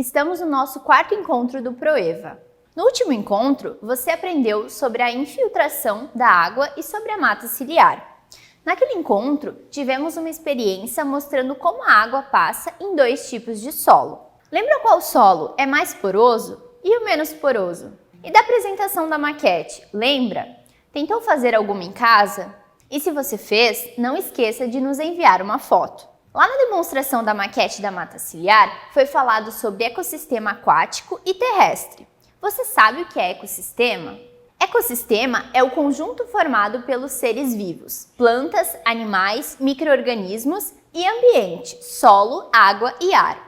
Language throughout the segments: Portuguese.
Estamos no nosso quarto encontro do Proeva. No último encontro, você aprendeu sobre a infiltração da água e sobre a mata ciliar. Naquele encontro, tivemos uma experiência mostrando como a água passa em dois tipos de solo. Lembra qual solo é mais poroso e o menos poroso? E da apresentação da maquete, lembra? Tentou fazer alguma em casa? E se você fez, não esqueça de nos enviar uma foto. Lá na demonstração da maquete da mata ciliar, foi falado sobre ecossistema aquático e terrestre. Você sabe o que é ecossistema? Ecossistema é o conjunto formado pelos seres vivos, plantas, animais, micro-organismos e ambiente, solo, água e ar.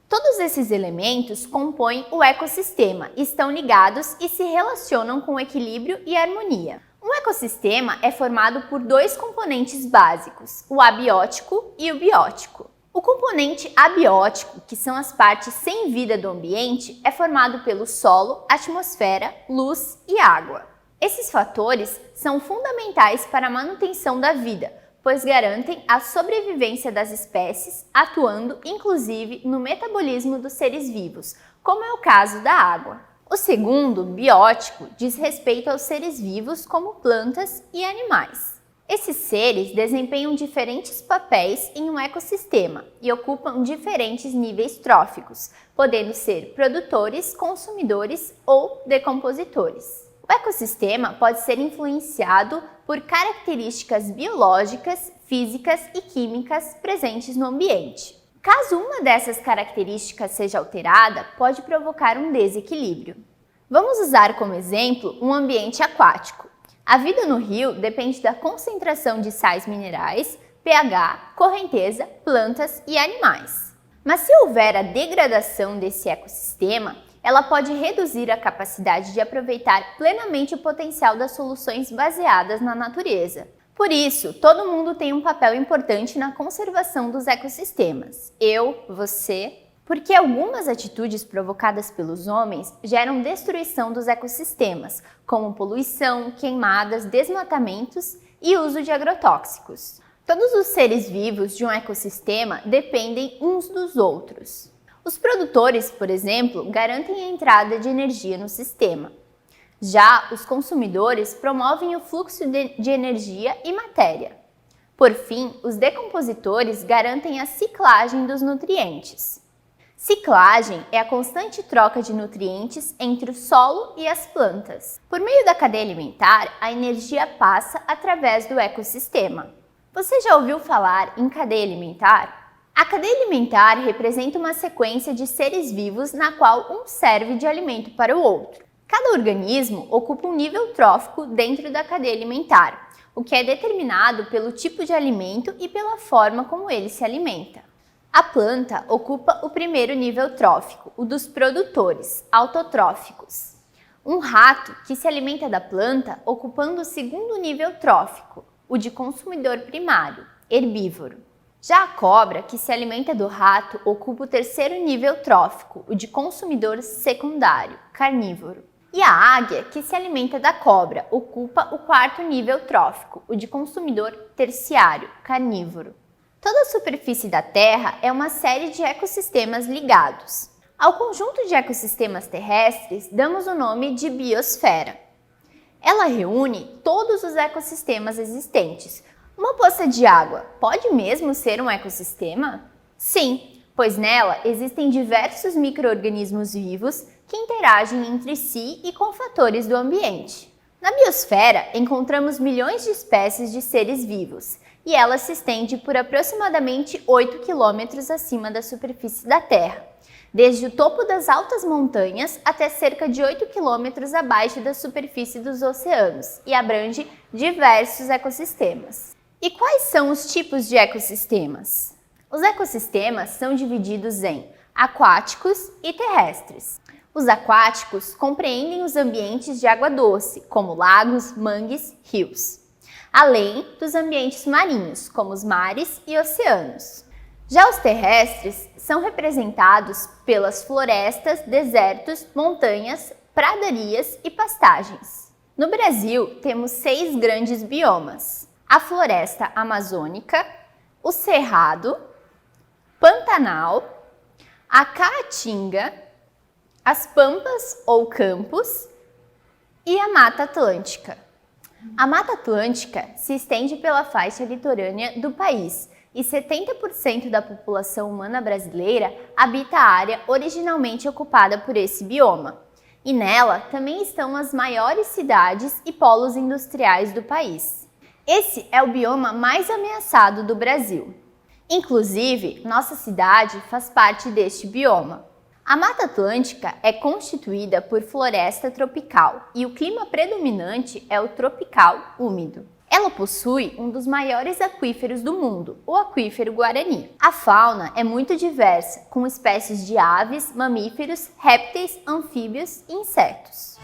Todos esses elementos compõem o ecossistema, estão ligados e se relacionam com equilíbrio e harmonia. Um ecossistema é formado por dois componentes básicos, o abiótico e o biótico. O componente abiótico, que são as partes sem vida do ambiente, é formado pelo solo, atmosfera, luz e água. Esses fatores são fundamentais para a manutenção da vida, pois garantem a sobrevivência das espécies, atuando inclusive no metabolismo dos seres vivos, como é o caso da água. O segundo, biótico, diz respeito aos seres vivos como plantas e animais. Esses seres desempenham diferentes papéis em um ecossistema e ocupam diferentes níveis tróficos, podendo ser produtores, consumidores ou decompositores. O ecossistema pode ser influenciado por características biológicas, físicas e químicas presentes no ambiente. Caso uma dessas características seja alterada, pode provocar um desequilíbrio. Vamos usar como exemplo um ambiente aquático. A vida no rio depende da concentração de sais minerais, pH, correnteza, plantas e animais. Mas se houver a degradação desse ecossistema, ela pode reduzir a capacidade de aproveitar plenamente o potencial das soluções baseadas na natureza. Por isso, todo mundo tem um papel importante na conservação dos ecossistemas. Eu, você, porque algumas atitudes provocadas pelos homens geram destruição dos ecossistemas, como poluição, queimadas, desmatamentos e uso de agrotóxicos. Todos os seres vivos de um ecossistema dependem uns dos outros. Os produtores, por exemplo, garantem a entrada de energia no sistema. Já os consumidores promovem o fluxo de energia e matéria. Por fim, os decompositores garantem a ciclagem dos nutrientes. Ciclagem é a constante troca de nutrientes entre o solo e as plantas. Por meio da cadeia alimentar, a energia passa através do ecossistema. Você já ouviu falar em cadeia alimentar? A cadeia alimentar representa uma sequência de seres vivos na qual um serve de alimento para o outro. Cada organismo ocupa um nível trófico dentro da cadeia alimentar, o que é determinado pelo tipo de alimento e pela forma como ele se alimenta. A planta ocupa o primeiro nível trófico, o dos produtores, autotróficos. Um rato que se alimenta da planta ocupando o segundo nível trófico, o de consumidor primário, herbívoro. Já a cobra, que se alimenta do rato, ocupa o terceiro nível trófico, o de consumidor secundário, carnívoro. E a águia, que se alimenta da cobra, ocupa o quarto nível trófico, o de consumidor terciário, carnívoro. Toda a superfície da Terra é uma série de ecossistemas ligados. Ao conjunto de ecossistemas terrestres, damos o nome de biosfera. Ela reúne todos os ecossistemas existentes. Uma poça de água pode mesmo ser um ecossistema? Sim, pois nela existem diversos micro-organismos vivos que interagem entre si e com fatores do ambiente. Na biosfera, encontramos milhões de espécies de seres vivos, e ela se estende por aproximadamente 8 quilômetros acima da superfície da Terra, desde o topo das altas montanhas até cerca de 8 quilômetros abaixo da superfície dos oceanos, e abrange diversos ecossistemas. E quais são os tipos de ecossistemas? Os ecossistemas são divididos em aquáticos e terrestres. Os aquáticos compreendem os ambientes de água doce, como lagos, mangues, rios, além dos ambientes marinhos, como os mares e oceanos. Já os terrestres são representados pelas florestas, desertos, montanhas, pradarias e pastagens. No Brasil, temos 6 grandes biomas: a floresta amazônica, o cerrado, Pantanal, a caatinga as pampas ou campos e a Mata Atlântica. A Mata Atlântica se estende pela faixa litorânea do país e 70% da população humana brasileira habita a área originalmente ocupada por esse bioma. E nela também estão as maiores cidades e polos industriais do país. Esse é o bioma mais ameaçado do Brasil. Inclusive, nossa cidade faz parte deste bioma. A Mata Atlântica é constituída por floresta tropical e o clima predominante é o tropical úmido. Ela possui um dos maiores aquíferos do mundo, o Aquífero Guarani. A fauna é muito diversa, com espécies de aves, mamíferos, répteis, anfíbios e insetos.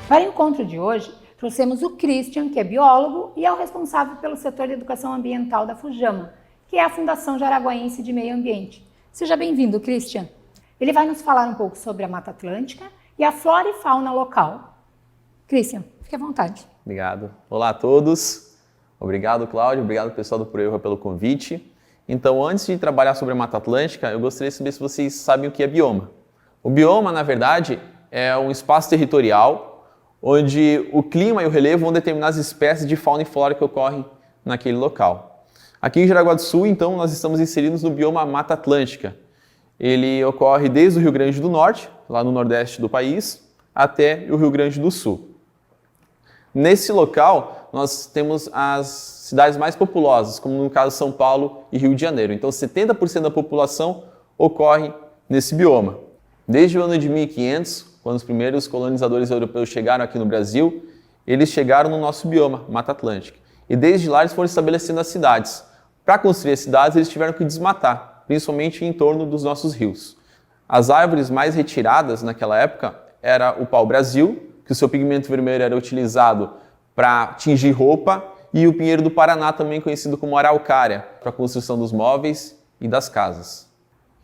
Para o encontro de hoje, trouxemos o Christian, que é biólogo e é o responsável pelo setor de educação ambiental da FUJAMA, que é a Fundação Jaraguaense de Meio Ambiente. Seja bem-vindo, Christian. Ele vai nos falar um pouco sobre a Mata Atlântica e a flora e fauna local. Christian, fique à vontade. Obrigado. Olá a todos. Obrigado, Cláudio. Obrigado, pessoal do ProEva, pelo convite. Então, antes de trabalhar sobre a Mata Atlântica, eu gostaria de saber se vocês sabem o que é bioma. O bioma, na verdade, é um espaço territorial onde o clima e o relevo vão determinar as espécies de fauna e flora que ocorrem naquele local. Aqui em Jaraguá do Sul, então, nós estamos inseridos no bioma Mata Atlântica. Ele ocorre desde o Rio Grande do Norte, lá no nordeste do país, até o Rio Grande do Sul. Nesse local, nós temos as cidades mais populosas, como no caso São Paulo e Rio de Janeiro. Então, 70% da população ocorre nesse bioma. Desde o ano de 1500, quando os primeiros colonizadores europeus chegaram aqui no Brasil, eles chegaram no nosso bioma, Mata Atlântica. E desde lá eles foram estabelecendo as cidades. Para construir as cidades, eles tiveram que desmatar, principalmente em torno dos nossos rios. As árvores mais retiradas naquela época era o pau-brasil, que o seu pigmento vermelho era utilizado para tingir roupa, e o pinheiro do Paraná, também conhecido como araucária, para a construção dos móveis e das casas.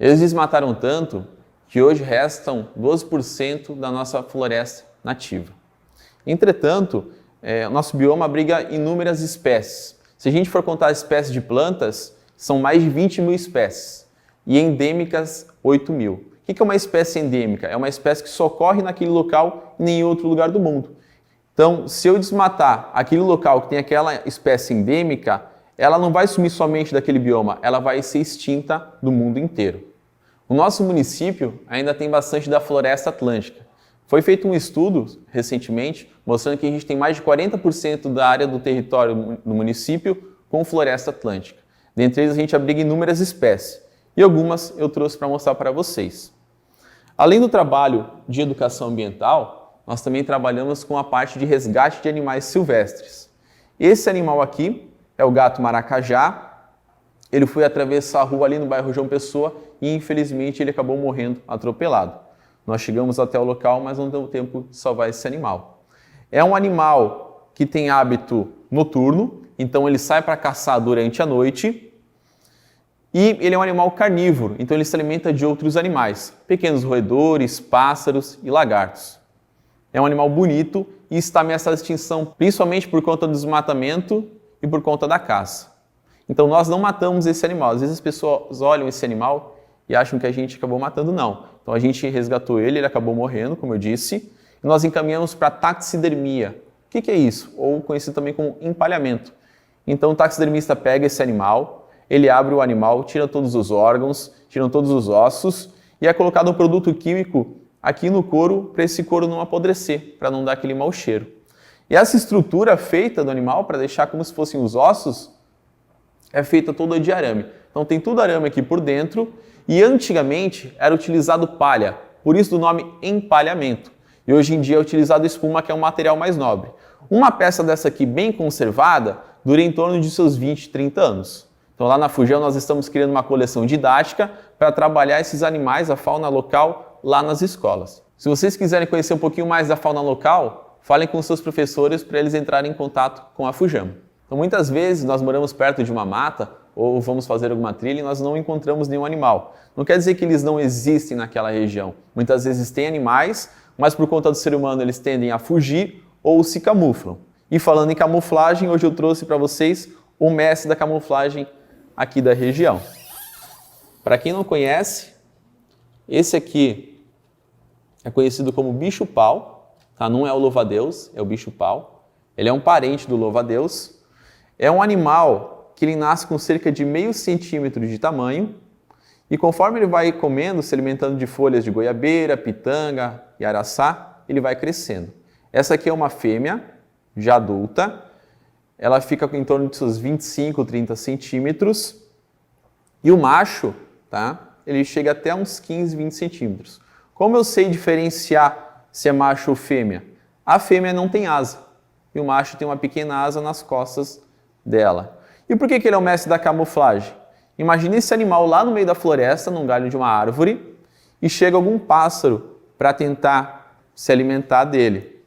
Eles desmataram tanto que hoje restam 12% da nossa floresta nativa. Entretanto, o nosso bioma abriga inúmeras espécies. Se a gente for contar as espécies de plantas, são mais de 20 mil espécies e endêmicas 8 mil. O que é uma espécie endêmica? É uma espécie que só ocorre naquele local e nem em outro lugar do mundo. Então, se eu desmatar aquele local que tem aquela espécie endêmica, ela não vai sumir somente daquele bioma, ela vai ser extinta do mundo inteiro. O nosso município ainda tem bastante da floresta atlântica. Foi feito um estudo recentemente mostrando que a gente tem mais de 40% da área do território do município com floresta atlântica. Dentre eles a gente abriga inúmeras espécies e algumas eu trouxe para mostrar para vocês. Além do trabalho de educação ambiental, nós também trabalhamos com a parte de resgate de animais silvestres. Esse animal aqui é o gato maracajá. Ele foi atravessar a rua ali no bairro João Pessoa e infelizmente ele acabou morrendo atropelado. Nós chegamos até o local, mas não deu tempo de salvar esse animal. É um animal que tem hábito noturno, então ele sai para caçar durante a noite. E ele é um animal carnívoro, então ele se alimenta de outros animais, pequenos roedores, pássaros e lagartos. É um animal bonito e está ameaçado de extinção, principalmente por conta do desmatamento e por conta da caça. Então nós não matamos esse animal. Às vezes as pessoas olham esse animal e acham que a gente acabou matando, não. Então a gente resgatou ele acabou morrendo, como eu disse, e nós encaminhamos para taxidermia. O que é isso? Ou conhecido também como empalhamento. Então o taxidermista pega esse animal, ele abre o animal, tira todos os órgãos, tira todos os ossos e é colocado um produto químico aqui no couro para esse couro não apodrecer, para não dar aquele mau cheiro. E essa estrutura feita do animal, para deixar como se fossem os ossos, é feita toda de arame. Então tem tudo arame aqui por dentro e antigamente era utilizado palha, por isso do nome empalhamento. E hoje em dia é utilizado espuma, que é um material mais nobre. Uma peça dessa aqui bem conservada dura em torno de seus 20, 30 anos. Então lá na FUJAMA nós estamos criando uma coleção didática para trabalhar esses animais, a fauna local, lá nas escolas. Se vocês quiserem conhecer um pouquinho mais da fauna local, falem com seus professores para eles entrarem em contato com a FUJAMA. Então muitas vezes nós moramos perto de uma mata ou vamos fazer alguma trilha e nós não encontramos nenhum animal. Não quer dizer que eles não existem naquela região. Muitas vezes tem animais, mas por conta do ser humano eles tendem a fugir ou se camuflam. E falando em camuflagem, hoje eu trouxe para vocês o mestre da camuflagem aqui da região. Para quem não conhece, Esse aqui é conhecido como bicho-pau, tá? Não é o louva-a-Deus, é o bicho-pau. Ele é um parente do louva-a-Deus. É um animal que ele nasce com cerca de meio centímetro de tamanho e conforme ele vai comendo, se alimentando de folhas de goiabeira, pitanga e araçá, ele vai crescendo. Essa aqui é uma fêmea, já adulta. Ela fica em torno de seus 25, 30 centímetros. E o macho, tá? Ele chega até uns 15, 20 centímetros. Como eu sei diferenciar se é macho ou fêmea? A fêmea não tem asa e o macho tem uma pequena asa nas costas dela. E por que ele é o mestre da camuflagem? Imagine esse animal lá no meio da floresta, num galho de uma árvore, e chega algum pássaro para tentar se alimentar dele.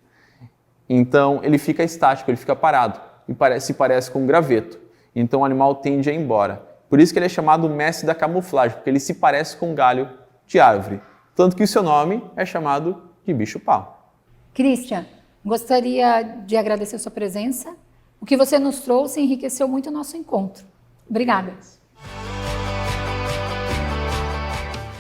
Então ele fica estático, ele fica parado e se parece com um graveto. Então o animal tende a ir embora. Por isso que ele é chamado mestre da camuflagem, porque ele se parece com um galho de árvore. Tanto que o seu nome é chamado de bicho-pau. Christian, gostaria de agradecer a sua presença. O que você nos trouxe enriqueceu muito o nosso encontro. Obrigada.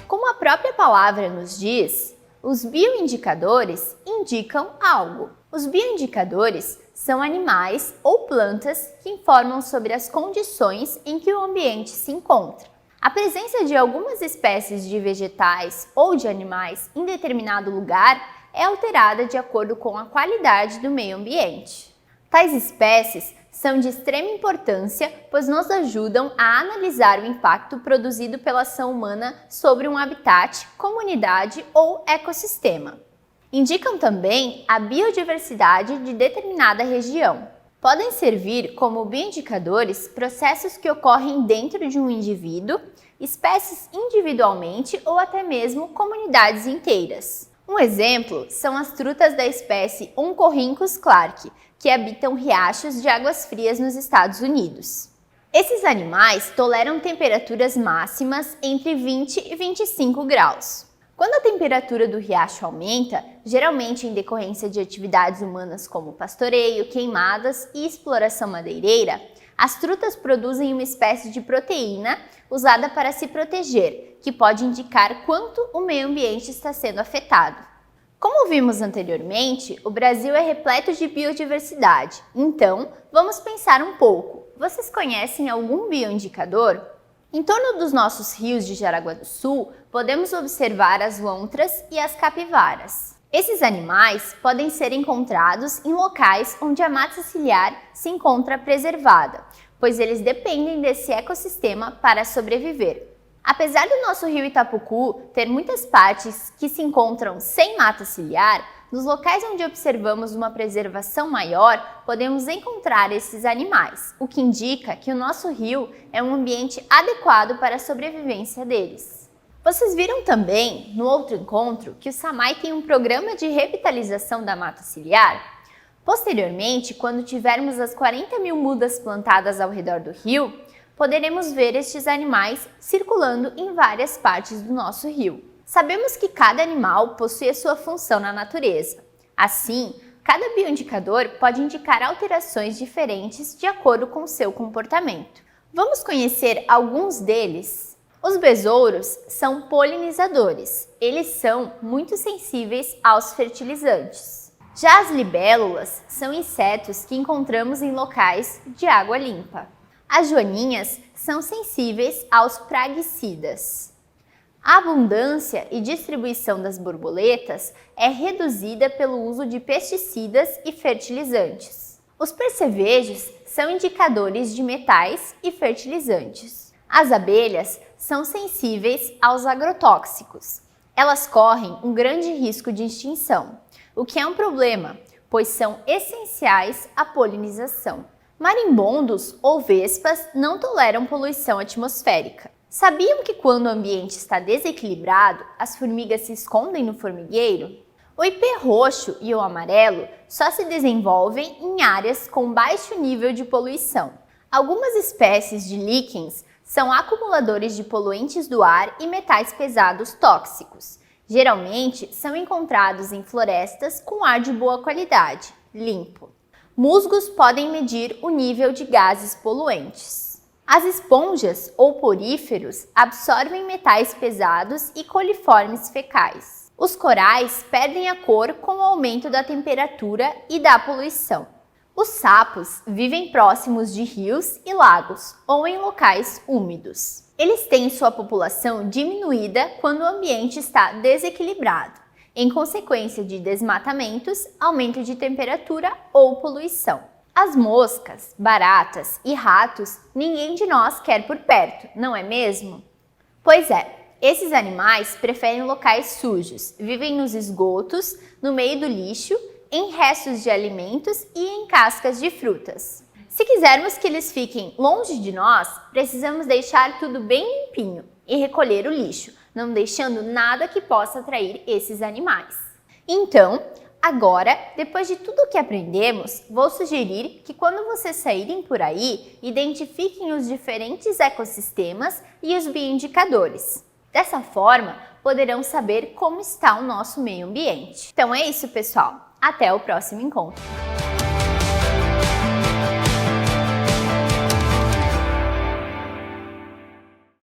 Como a própria palavra nos diz, os bioindicadores indicam algo. Os bioindicadores são animais ou plantas que informam sobre as condições em que o ambiente se encontra. A presença de algumas espécies de vegetais ou de animais em determinado lugar é alterada de acordo com a qualidade do meio ambiente. Tais espécies são de extrema importância, pois nos ajudam a analisar o impacto produzido pela ação humana sobre um habitat, comunidade ou ecossistema. Indicam também a biodiversidade de determinada região. Podem servir como bioindicadores processos que ocorrem dentro de um indivíduo, espécies individualmente ou até mesmo comunidades inteiras. Um exemplo são as trutas da espécie Oncorhynchus clarke, que habitam riachos de águas frias nos Estados Unidos. Esses animais toleram temperaturas máximas entre 20 e 25 graus. Quando a temperatura do riacho aumenta, geralmente em decorrência de atividades humanas como pastoreio, queimadas e exploração madeireira, as trutas produzem uma espécie de proteína usada para se proteger, que pode indicar quanto o meio ambiente está sendo afetado. Como vimos anteriormente, o Brasil é repleto de biodiversidade, então vamos pensar um pouco. Vocês conhecem algum bioindicador? Em torno dos nossos rios de Jaraguá do Sul, podemos observar as lontras e as capivaras. Esses animais podem ser encontrados em locais onde a mata ciliar se encontra preservada, pois eles dependem desse ecossistema para sobreviver. Apesar do nosso rio Itapucu ter muitas partes que se encontram sem mata ciliar, nos locais onde observamos uma preservação maior, podemos encontrar esses animais, o que indica que o nosso rio é um ambiente adequado para a sobrevivência deles. Vocês viram também, no outro encontro, que o SAMAI tem um programa de revitalização da mata ciliar? Posteriormente, quando tivermos as 40 mil mudas plantadas ao redor do rio, poderemos ver estes animais circulando em várias partes do nosso rio. Sabemos que cada animal possui a sua função na natureza. Assim, cada bioindicador pode indicar alterações diferentes de acordo com seu comportamento. Vamos conhecer alguns deles? Os besouros são polinizadores. Eles são muito sensíveis aos fertilizantes. Já as libélulas são insetos que encontramos em locais de água limpa. As joaninhas são sensíveis aos praguicidas. A abundância e distribuição das borboletas é reduzida pelo uso de pesticidas e fertilizantes. Os percevejos são indicadores de metais e fertilizantes. As abelhas são sensíveis aos agrotóxicos. Elas correm um grande risco de extinção, o que é um problema, pois são essenciais à polinização. Marimbondos ou vespas não toleram poluição atmosférica. Sabiam que quando o ambiente está desequilibrado, as formigas se escondem no formigueiro? O ipê roxo e o amarelo só se desenvolvem em áreas com baixo nível de poluição. Algumas espécies de líquens são acumuladores de poluentes do ar e metais pesados tóxicos. Geralmente são encontrados em florestas com ar de boa qualidade, limpo. Musgos podem medir o nível de gases poluentes. As esponjas ou poríferos absorvem metais pesados e coliformes fecais. Os corais perdem a cor com o aumento da temperatura e da poluição. Os sapos vivem próximos de rios e lagos ou em locais úmidos. Eles têm sua população diminuída quando o ambiente está desequilibrado, em consequência de desmatamentos, aumento de temperatura ou poluição. As moscas, baratas e ratos ninguém de nós quer por perto, não é mesmo? Pois é, esses animais preferem locais sujos, vivem nos esgotos, no meio do lixo, em restos de alimentos e em cascas de frutas. Se quisermos que eles fiquem longe de nós, precisamos deixar tudo bem limpinho e recolher o lixo, não deixando nada que possa atrair esses animais. Então, agora, depois de tudo o que aprendemos, vou sugerir que quando vocês saírem por aí, identifiquem os diferentes ecossistemas e os bioindicadores. Dessa forma, poderão saber como está o nosso meio ambiente. Então é isso, pessoal. Até o próximo encontro!